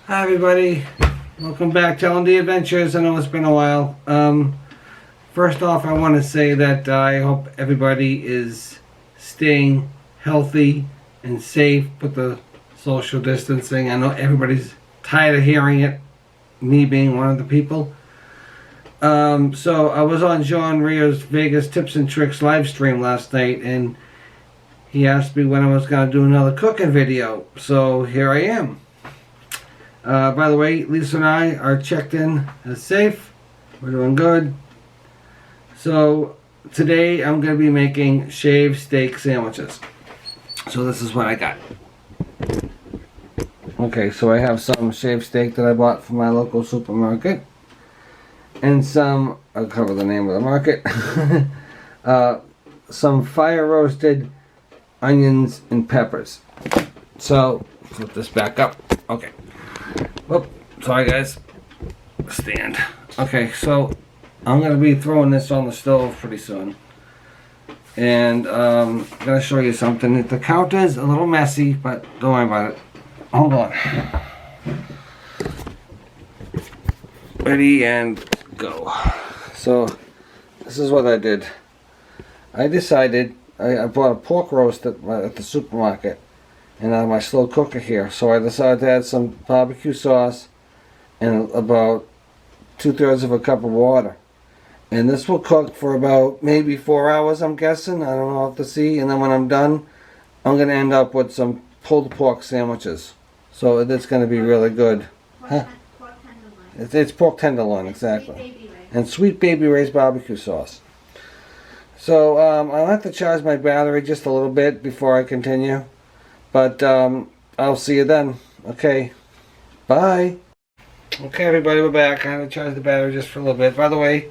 Hi everybody, welcome back to L&D Adventures. I know it's been a while. First off, I want to say that I hope everybody is staying healthy and safe with the social distancing. I know everybody's tired of hearing it, me being one of the people. So I was on John Rio's Vegas Tips and Tricks live stream last night, and he asked me when I was going to do another cooking video. So here I am. By the way, Lisa and I are checked in as safe. We're doing good. So today I'm going to be making shaved steak sandwiches. So this is what I got. Okay, so I have some shaved steak that I bought from my local supermarket. And some, I'll cover the name of the market. Some fire roasted onions and peppers. So, flip this back up. Okay. Whoop, sorry guys. Stand. Okay, so I'm going to be throwing this on the stove pretty soon. And I'm going to show you something. The counter's a little messy, but don't worry about it. Hold on. Ready and go. So, this is what I did. I decided, I bought a pork roast at the supermarket. And I have my slow cooker here, so I decided to add some barbecue sauce and about 2/3 of a cup of water. And this will cook for about maybe 4 hours, I'm guessing. I don't know, I'll have to see. And then when I'm done, I'm going to end up with some pulled pork sandwiches. So it's going to be really good. Huh? Pork tenderloin. It's pork tenderloin, exactly. And Sweet Baby Ray's barbecue sauce. So I'll have to charge my battery just a little bit before I continue. But I'll see you then. Okay. Bye. Okay, everybody, we're back. I had to charge the battery just for a little bit. By the way,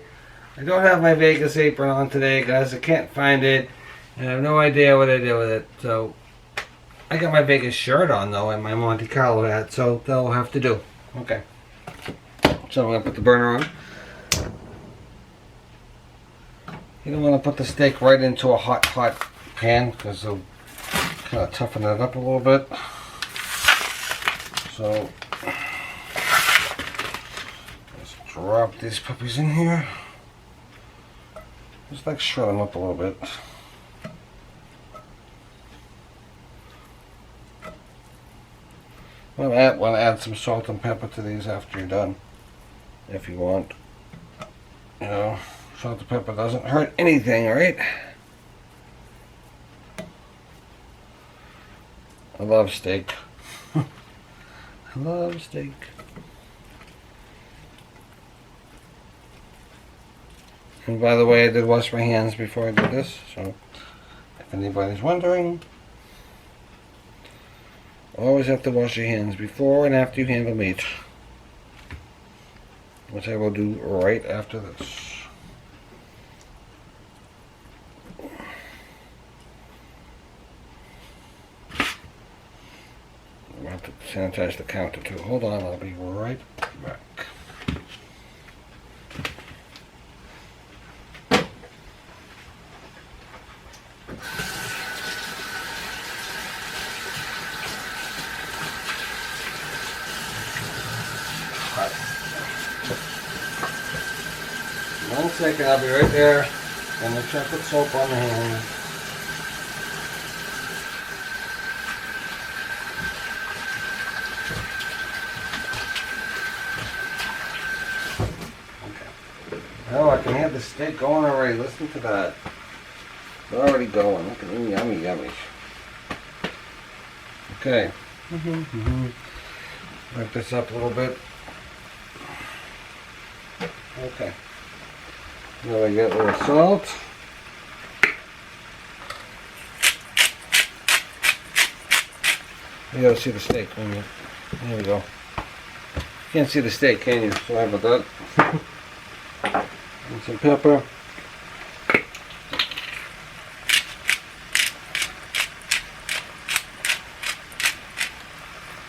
I don't have my Vegas apron on today, guys. I can't find it. And I have no idea what I did with it. So, I got my Vegas shirt on, though, and my Monte Carlo hat. So, that'll have to do. Okay. So, I'm going to put the burner on. You don't want to put the steak right into a hot pan, because it'll kind of toughen it up a little bit. So let's drop these puppies in here. Just like shred them up a little bit. Want to add some salt and pepper to these after you're done, if you want. You know, salt and pepper doesn't hurt anything, right? I love steak. I love steak. And by the way, I did wash my hands before I did this, so if anybody's wondering, always have to wash your hands before and after you handle meat. Which I will do right after this. I have to sanitize the counter too. Hold on, I'll be right back. One second, I'll be right there. And the chocolate soap on the hand. Oh, I can have the steak going already. Listen to that. It's already going. Look at them. Yummy, yummy. Okay. Wrap this up a little bit. Okay. Now we get a little salt. You gotta see the steak, can you? There we go. Can't see the steak, can you? Sorry about that. And some pepper.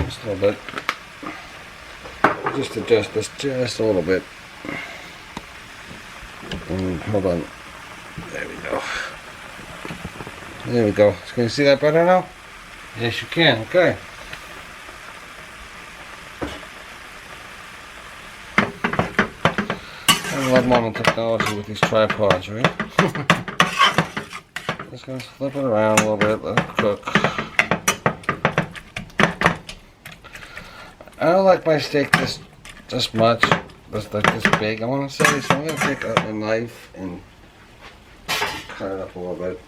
Just a little bit. Just adjust this just a little bit. And hold on. There we go. There we go. Can you see that better now? Yes, you can. Okay. of modern technology with these tripods, right? Just gonna flip it around a little bit, let it cook. I don't like my steak this much, just like this big, I want to say, so I'm gonna take a knife and cut it up a little bit.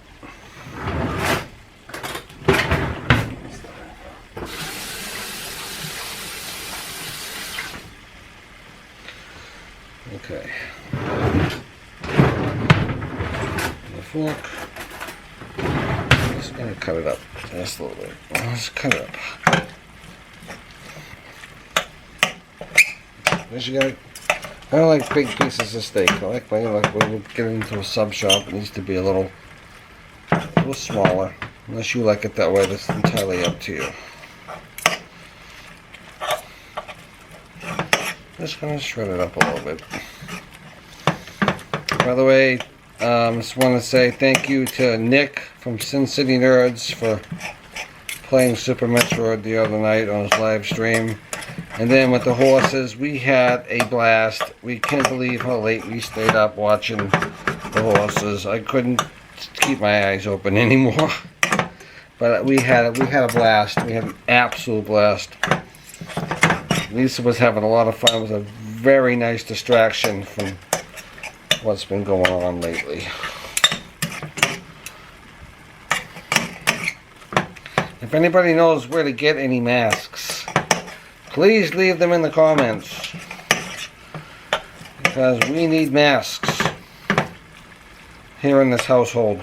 Okay. The fork. Just gonna cut it up just a little bit. Let's cut it up. There you go. I don't like big pieces of steak. I like when we get into a sub shop, it needs to be a little smaller. Unless you like it that way, that's entirely up to you. Just gonna shred it up a little bit. By the way, just want to say thank you to Nick from Sin City Nerds for playing Super Metroid the other night on his live stream. And then with the horses, we had a blast. We can't believe how late we stayed up watching the horses. I couldn't keep my eyes open anymore. But we had a blast. We had an absolute blast. Lisa was having a lot of fun. It was a very nice distraction from what's been going on lately. If anybody knows where to get any masks, please leave them in the comments. Because we need masks here in this household.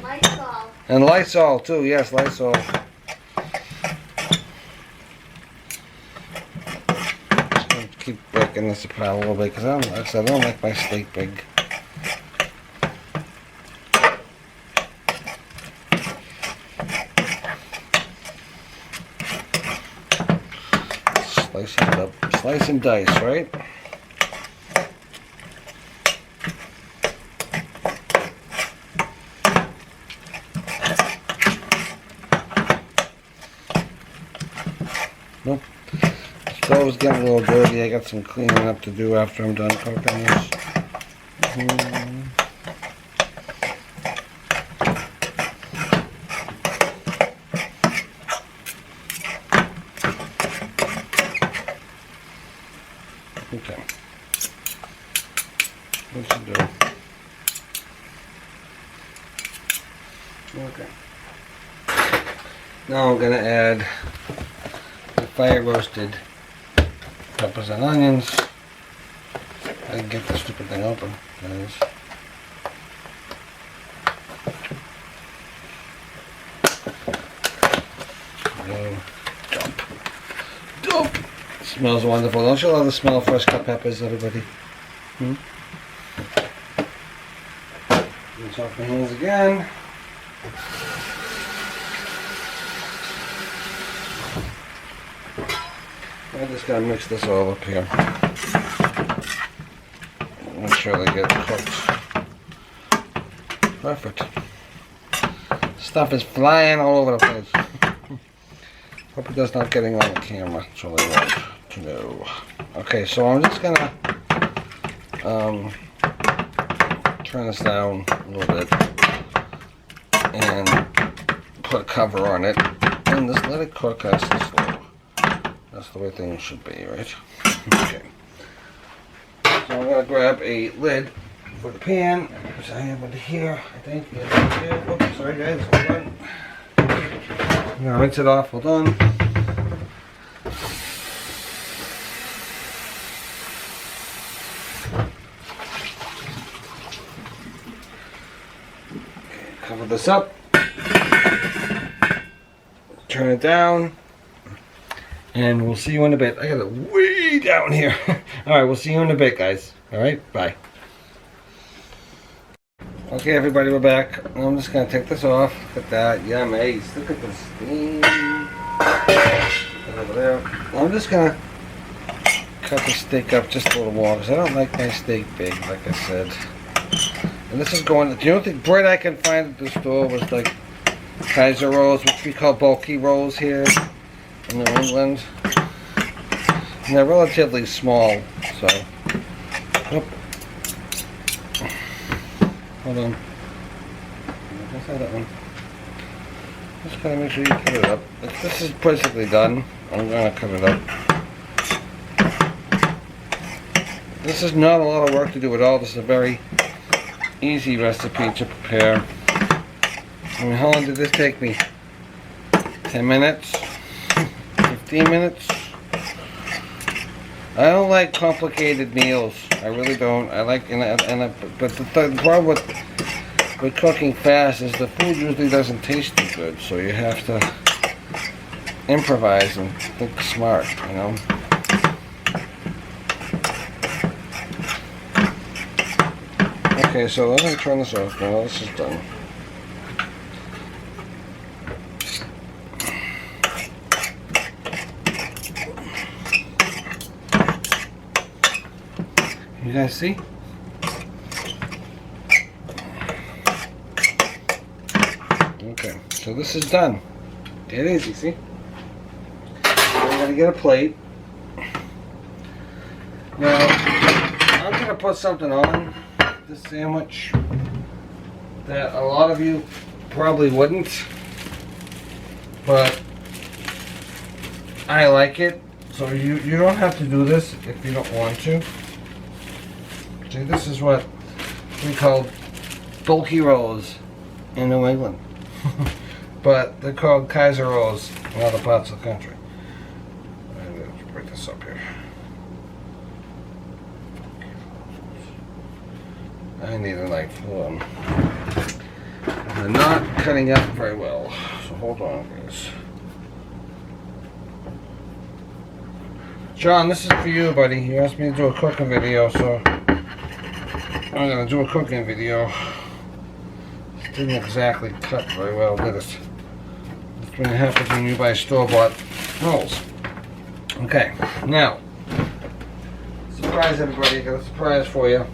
Lysol. And Lysol too, yes, Lysol. Keep breaking this apart a little bit because I don't like my steak big. Slice it up, slice and dice, right? Nope. Stove's getting a little dirty. I got some cleaning up to do after I'm done cooking this. Okay. What should do? Okay. Now I'm gonna add the fire roasted peppers and onions. I can get this stupid thing open, guys. Dump. Smells wonderful. Don't you love the smell of fresh cut peppers, everybody? Rinse off my hands again. I just gotta mix this all up here. Make sure they get cooked. Perfect. Stuff is flying all over the place. Hope it does not getting on the camera. That's all I want to know. Okay, so I'm just gonna turn this down a little bit and put a cover on it and just let it cook nice and slow. That's the way things should be, right? Okay. So I'm going to grab a lid for the pan, which I have over here, I think. Yeah. Oops, sorry guys, hold on. I'm going to rinse it off, hold on. Okay, cover this up. Turn it down. And we'll see you in a bit. I got it way down here. Alright, we'll see you in a bit, guys. Alright, bye. Okay, everybody, we're back. I'm just going to take this off. Look at that. Yummy. Look at the steam. Over there. I'm just going to cut the steak up just a little more because I don't like my steak big, like I said. And this is going, do you know the bread I can find at the store was like Kaiser rolls, which we call bulky rolls here in New England. And they're relatively small, so Hold on. Let's have that one. Just gotta make sure you cut it up. If this is basically done, I'm gonna cut it up. This is not a lot of work to do at all. This is a very easy recipe to prepare. I mean, how long did this take me? 10 minutes? 15 minutes? I don't like complicated meals. I really don't. I like, but the problem with cooking fast is the food usually doesn't taste too good, so you have to improvise and think smart, you know. Okay, so let me turn this off now. This is done. You guys see? Okay, so this is done. Dead easy, see? I'm gonna get a plate. Now, I'm gonna put something on this sandwich that a lot of you probably wouldn't, but I like it. So you don't have to do this if you don't want to. See, this is what we call bulky rolls in New England. But they're called Kaiser rolls in other parts of the country. Let's break this up here. I need a knife. Hold on. They're not cutting up very well, so hold on, guys. John, this is for you, buddy. You asked me to do a cooking video, so I'm gonna do a cooking video. It didn't exactly cut very well, did it? That's when it happens when you buy store-bought rolls. Okay, now, surprise everybody, I got a surprise for you.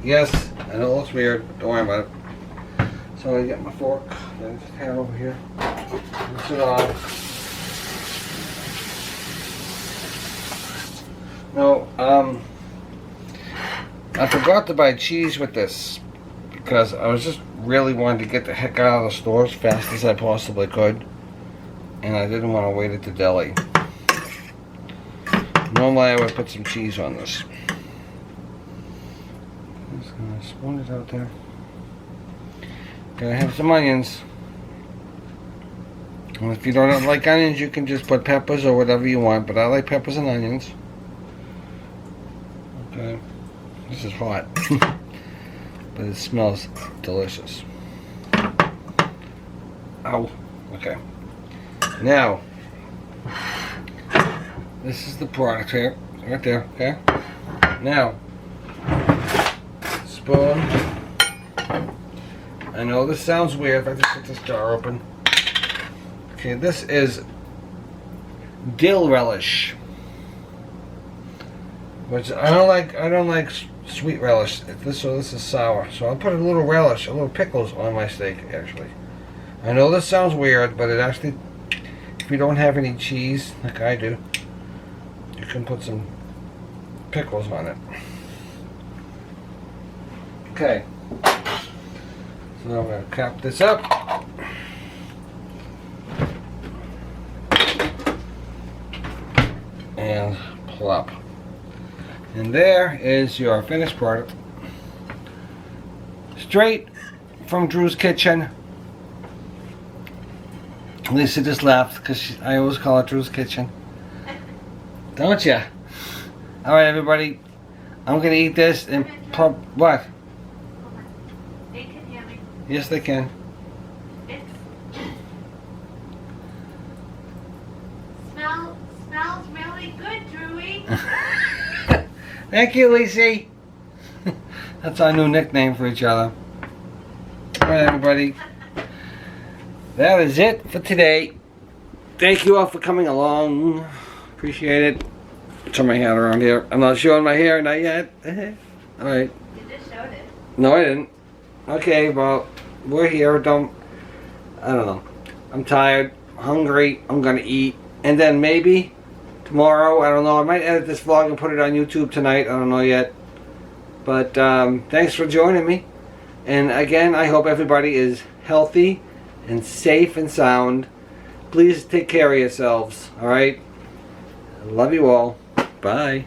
Yes, I know it looks weird, but don't worry about it. So I'm gonna get my fork, then just hand it over here. Rinse it off. No, I forgot to buy cheese with this because I was just really wanting to get the heck out of the store as fast as I possibly could, and I didn't want to wait at the deli. Normally I would put some cheese on this. I'm just gonna spoon it out there. Gonna have some onions. And if you don't like onions, you can just put peppers or whatever you want, but I like peppers and onions. Okay. This is hot, but it smells delicious. Ow. Okay. Now, this is the product here, right there. Okay. Now, spoon. I know this sounds weird if I just get this jar open. Okay, this is dill relish, which I don't like sweet relish. This is sour, so I'll put a little relish, a little pickles on my steak. Actually, I know this sounds weird, but it actually, if you don't have any cheese like I do, you can put some pickles on it. Okay, so I'm gonna cap this up. And plop. And there is your finished product. Straight from Drew's Kitchen. Lisa just laughed because I always call it Drew's Kitchen. Don't ya? Alright, everybody. I'm going to eat this and what? They can hear me. Yes, they can. Smells really good, Drewy. Thank you, Lacey. That's our new nickname for each other. Alright, everybody. That is it for today. Thank you all for coming along. Appreciate it. Turn my hat around here. I'm not showing my hair, not yet. Alright. You just showed it. No, I didn't. Okay, well, we're here. I don't know. I'm tired, hungry. I'm gonna eat. And then maybe tomorrow, I don't know, I might edit this vlog and put it on YouTube tonight. I don't know yet. But thanks for joining me. And again, I hope everybody is healthy and safe and sound. Please take care of yourselves, alright? Love you all. Bye.